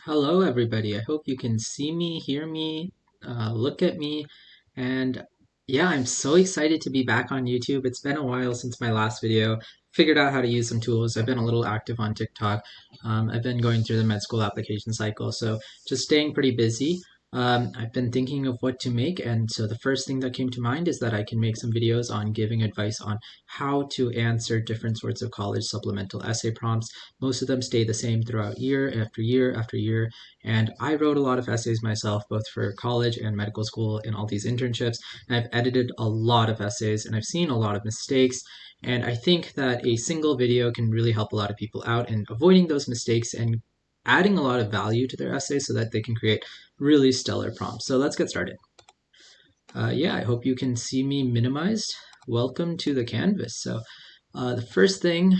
Hello, everybody. I hope you can see me, hear me, look at me. And yeah, I'm so excited to be back on YouTube. It's been a while since my last video. Figured out how to use some tools. I've been a little active on TikTok. I've been going through the med school application cycle, so just staying pretty busy. I've been thinking of what to make, and so the first thing that came to mind is that I can make some videos on giving advice on how to answer different sorts of college supplemental essay prompts. Most of them stay the same throughout year after year after year. And I wrote a lot of essays myself, both for college and medical school and all these internships. And I've edited a lot of essays and I've seen a lot of mistakes. And I think that a single video can really help a lot of people out in avoiding those mistakes and adding a lot of value to their essays so that they can create really stellar prompts. So let's get started. Yeah, I hope you can see me minimized. Welcome to the canvas. So the first thing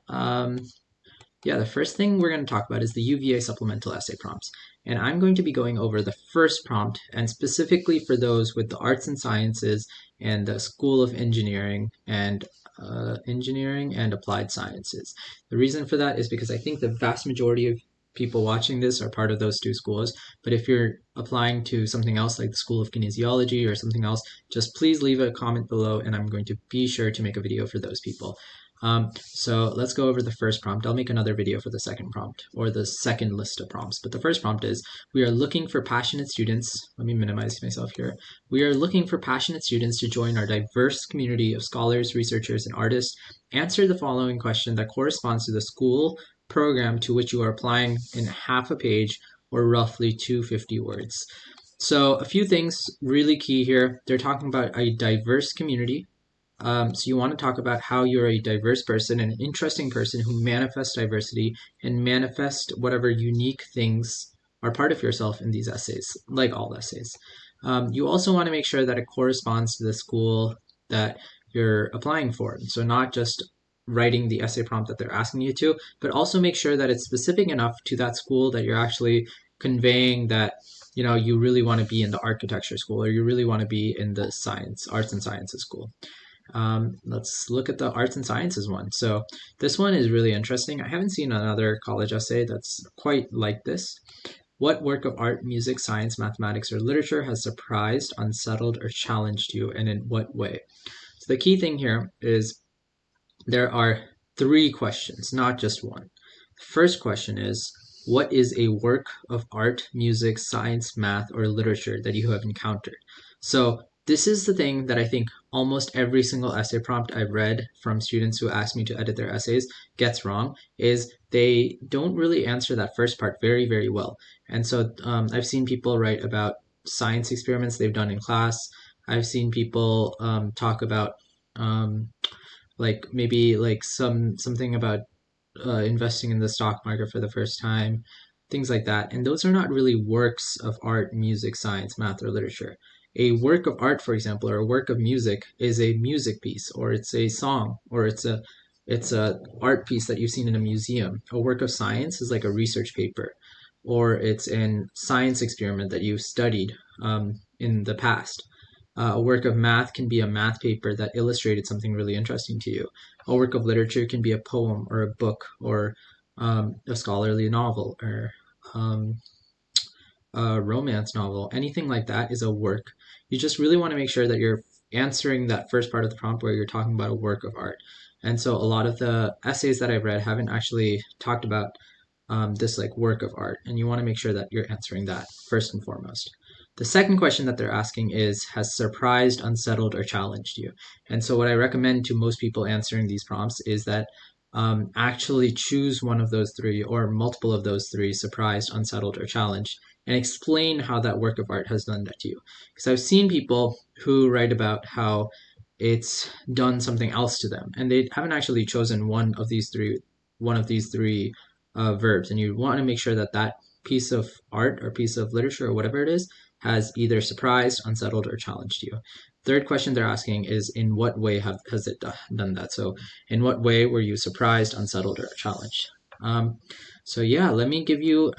the first thing we're going to talk about is the UVA Supplemental Essay Prompts. And I'm going to be going over the first prompt, and specifically for those with the arts and sciences and the School of Engineering and Applied Sciences. The reason for that is because I think the vast majority of people watching this are part of those two schools. But if you're applying to something else like the School of Kinesiology or something else, just please leave a comment below and I'm going to be sure to make a video for those people. So let's go over the first prompt. I'll make another video for the second prompt or the second list of prompts. But the first prompt is, we are looking for passionate students. Let me minimize myself here. We are looking for passionate students to join our diverse community of scholars, researchers, and artists. Answer the following question that corresponds to the school program to which you are applying in half a page or roughly 250 words. So a few things really key here. They're talking about a diverse community. So you want to talk about how you're a diverse person, an interesting person who manifests diversity and manifest whatever unique things are part of yourself in these essays, like all essays. You also want to make sure that it corresponds to the school that you're applying for. So not just writing the essay prompt that they're asking you to, but also make sure that it's specific enough to that school that you're actually conveying that you really want to be in the architecture school or you really want to be in the arts and sciences school. Let's look at the arts and sciences one. So this one is really interesting. I haven't seen another college essay that's quite like this. What work of art, music, science, mathematics, or literature has surprised, unsettled, or challenged you, and in what way? So the key thing here is there are three questions, not just one. The first question is, what is a work of art, music, science, math, or literature that you have encountered? So this is the thing that I think almost every single essay prompt I've read from students who ask me to edit their essays gets wrong, is they don't really answer that first part very, very well. And so I've seen people write about science experiments they've done in class. I've seen people talk about something about investing in the stock market for the first time, things like that. And those are not really works of art, music, science, math, or literature. A work of art, for example, or a work of music is a music piece, or it's a song, or it's a art piece that you've seen in a museum. A work of science is like a research paper, or it's a science experiment that you studied in the past. A work of math can be a math paper that illustrated something really interesting to you. A work of literature can be a poem or a book or a scholarly novel or a romance novel. Anything like that is a work. You just really want to make sure that you're answering that first part of the prompt where you're talking about a work of art. And so a lot of the essays that I've read haven't actually talked about this like work of art, and you want to make sure that you're answering that first and foremost. The second question that they're asking is, has surprised, unsettled, or challenged you? And so what I recommend to most people answering these prompts is that actually choose one of those three or multiple of those three, surprised, unsettled, or challenged, and explain how that work of art has done that to you. Because I've seen people who write about how it's done something else to them, and they haven't actually chosen one of these three verbs. And you want to make sure that that piece of art or piece of literature or whatever it is has either surprised, unsettled, or challenged you. Third question they're asking is, in what way has it done that? So in what way were you surprised, unsettled, or challenged? So yeah, let me give you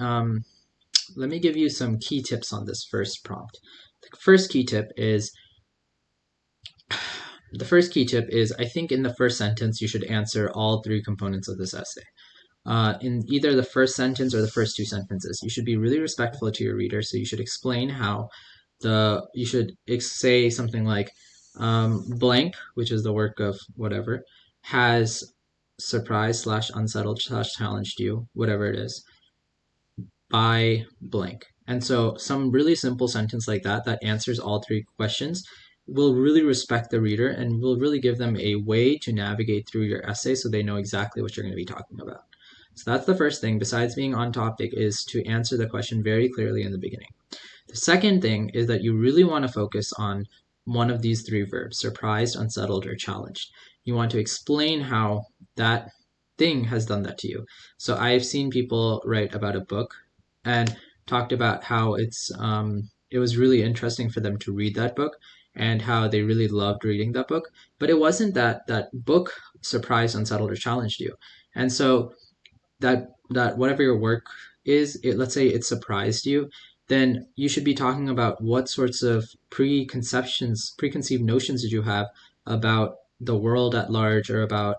some key tips on this first prompt. The first key tip is, I think in the first sentence you should answer all three components of this essay. in either the first sentence or the first two sentences. You should be really respectful to your reader, so you should explain how you should say something like blank, which is the work of whatever, has surprised slash unsettled slash challenged you, whatever it is, by blank. And so some really simple sentence like that answers all three questions will really respect the reader and will really give them a way to navigate through your essay so they know exactly what you're going to be talking about. So that's the first thing, besides being on topic, is to answer the question very clearly in the beginning. The second thing is that you really want to focus on one of these three verbs: surprised, unsettled, or challenged. You want to explain how that thing has done that to you. So I've seen people write about a book and talked about how it was really interesting for them to read that book and how they really loved reading that book. But it wasn't that book surprised, unsettled, or challenged you. And so that whatever your work is, let's say it surprised you, then you should be talking about what sorts of preconceived notions did you have about the world at large, or about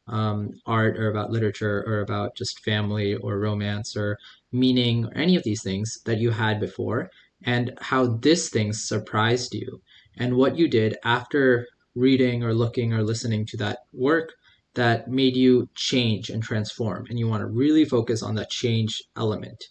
art, or about literature, or about just family or romance or meaning, or any of these things that you had before, and how this thing surprised you, and what you did after reading or looking or listening to that work that made you change and transform. And you want to really focus on that change element.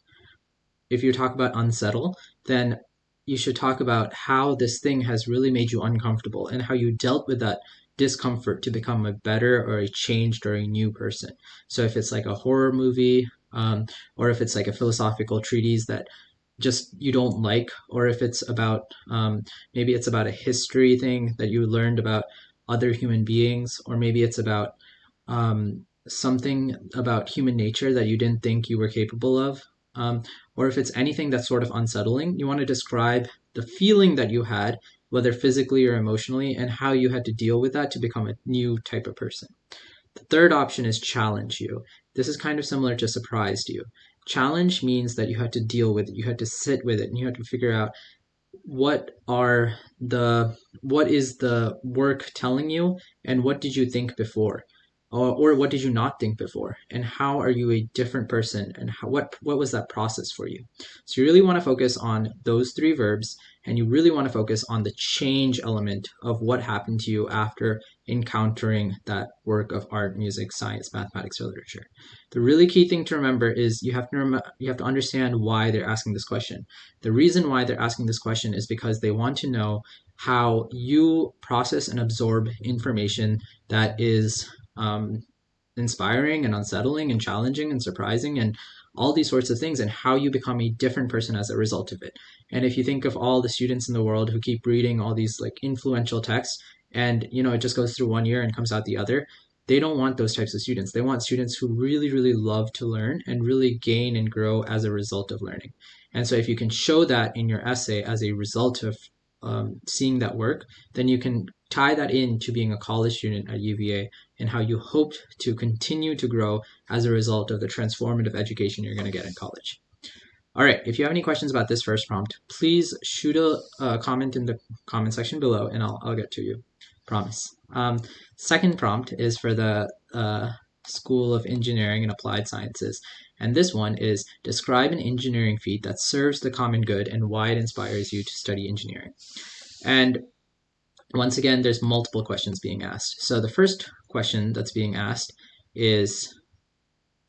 If you talk about unsettle, then you should talk about how this thing has really made you uncomfortable and how you dealt with that discomfort to become a better or a changed or a new person. So if it's like a horror movie, or if it's like a philosophical treatise that just you don't like, or if it's about maybe it's about a history thing that you learned about other human beings, or maybe it's about something about human nature that you didn't think you were capable of, or if it's anything that's sort of unsettling, you want to describe the feeling that you had, whether physically or emotionally, and how you had to deal with that to become a new type of person. The third option is challenge you. This is kind of similar to surprised you. Challenge means that you had to deal with it, you had to sit with it, and you had to figure out what is the work telling you, and what did you think before, or what did you not think before, and how are you a different person, and what was that process for you. So you really want to focus on those three verbs, and you really want to focus on the change element of what happened to you after encountering that work of art, music, science, mathematics, or literature. The really key thing to remember is you have to understand why they're asking this question. The reason why they're asking this question is because they want to know how you process and absorb information that is inspiring and unsettling and challenging and surprising and all these sorts of things, and how you become a different person as a result of it. And if you think of all the students in the world who keep reading all these like influential texts, and it just goes through one year and comes out the other, they don't want those types of students. They want students who really, really love to learn and really gain and grow as a result of learning. And so if you can show that in your essay as a result of seeing that work, then you can tie that into being a college student at UVA and how you hoped to continue to grow as a result of the transformative education you're going to get in college. All right, if you have any questions about this first prompt, please shoot a comment in the comment section below, and I'll get to you. Promise. Second prompt is for the School of Engineering and Applied Sciences. And this one is: describe an engineering feat that serves the common good and why it inspires you to study engineering. And once again, there's multiple questions being asked. So the first question that's being asked is,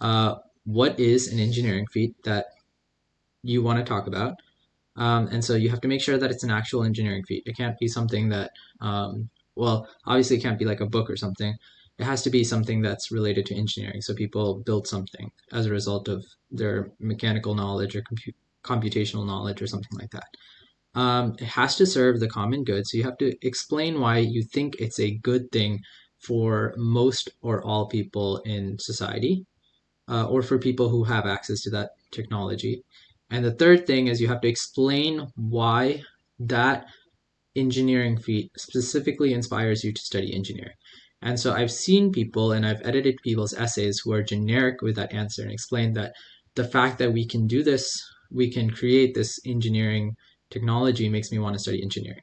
what is an engineering feat that you want to talk about? And so you have to make sure that it's an actual engineering feat. It can't be something that, obviously it can't be like a book or something. It has to be something that's related to engineering. So people build something as a result of their mechanical knowledge or computational knowledge or something like that. It has to serve the common good. So you have to explain why you think it's a good thing for most or all people in society, or for people who have access to that technology. And the third thing is you have to explain why that engineering feat specifically inspires you to study engineering. And so I've seen people, and I've edited people's essays who are generic with that answer and explained that the fact that we can do this, we can create this engineering technology, makes me want to study engineering.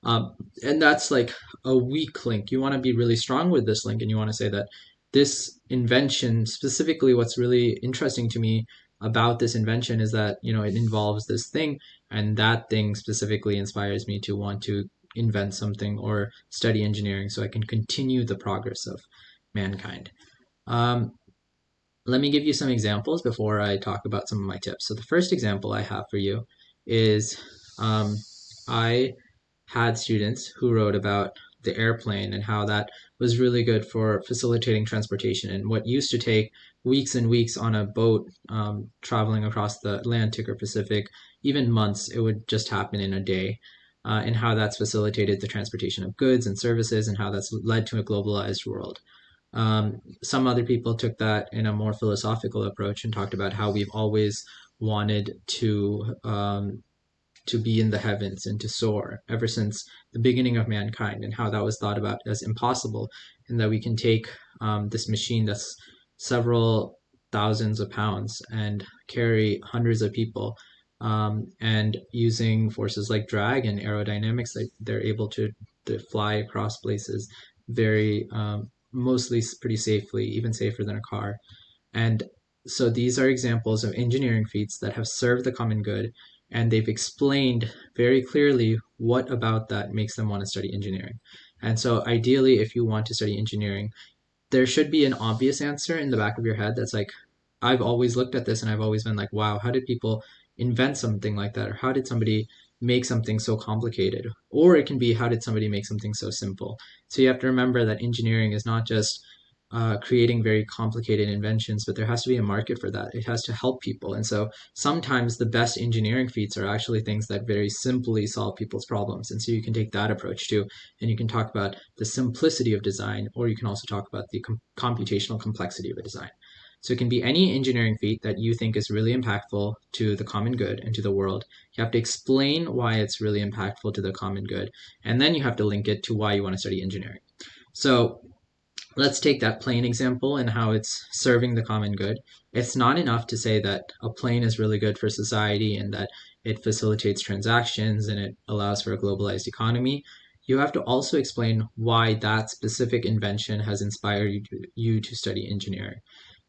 And that's like a weak link. You want to be really strong with this link, and you want to say that this invention, specifically what's really interesting to me about this invention is that, it involves this thing, and that thing specifically inspires me to want to invent something or study engineering so I can continue the progress of mankind. Um, Let me give you some examples before I talk about some of my tips. So the first example I have for you is I had students who wrote about the airplane and how that was really good for facilitating transportation. And what used to take weeks and weeks on a boat traveling across the Atlantic or Pacific, even months, it would just happen in a day. And how that's facilitated the transportation of goods and services, and how that's led to a globalized world. Some other people took that in a more philosophical approach and talked about how we've always wanted to be in the heavens and to soar ever since the beginning of mankind, and how that was thought about as impossible, and that we can take this machine that's several thousands of pounds and carry hundreds of people, and using forces like drag and aerodynamics, they're able to fly across places very mostly pretty safely, even safer than a car. And so these are examples of engineering feats that have served the common good, and they've explained very clearly what about that makes them want to study engineering. And so ideally, if you want to study engineering, there should be an obvious answer in the back of your head that's like, I've always looked at this and I've always been like, wow, how did people invent something like that? Or how did somebody make something so complicated? Or it can be, how did somebody make something so simple? So you have to remember that engineering is not just creating very complicated inventions, but there has to be a market for that. It has to help people. And so sometimes the best engineering feats are actually things that very simply solve people's problems. And so you can take that approach too. And you can talk about the simplicity of design, or you can also talk about the computational complexity of a design. So it can be any engineering feat that you think is really impactful to the common good and to the world. You have to explain why it's really impactful to the common good, and then you have to link it to why you want to study engineering. So let's take that plane example and how it's serving the common good. It's not enough to say that a plane is really good for society and that it facilitates transactions and it allows for a globalized economy. You have to also explain why that specific invention has inspired you to study engineering.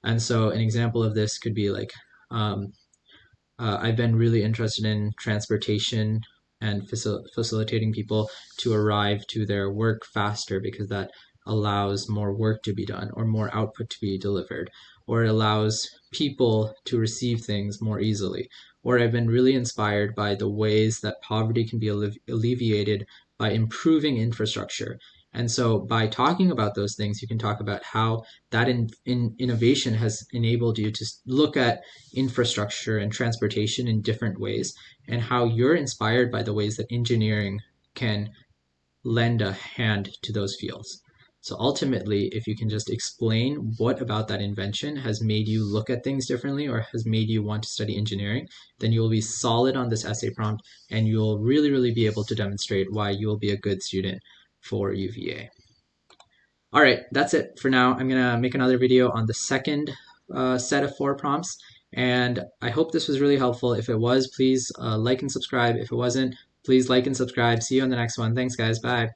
And so an example of this could be like, I've been really interested in transportation and facilitating people to arrive to their work faster, because that allows more work to be done or more output to be delivered, or it allows people to receive things more easily. Or I've been really inspired by the ways that poverty can be alleviated by improving infrastructure. And so by talking about those things, you can talk about how that innovation has enabled you to look at infrastructure and transportation in different ways, and how you're inspired by the ways that engineering can lend a hand to those fields. So ultimately, if you can just explain what about that invention has made you look at things differently or has made you want to study engineering, then you will be solid on this essay prompt, and you'll really, really be able to demonstrate why you will be a good student for UVA. All right, that's it for now. I'm going to make another video on the second set of 4 prompts, and I hope this was really helpful. If it was, please like and subscribe. If it wasn't, please like and subscribe. See you on the next one. Thanks, guys. Bye.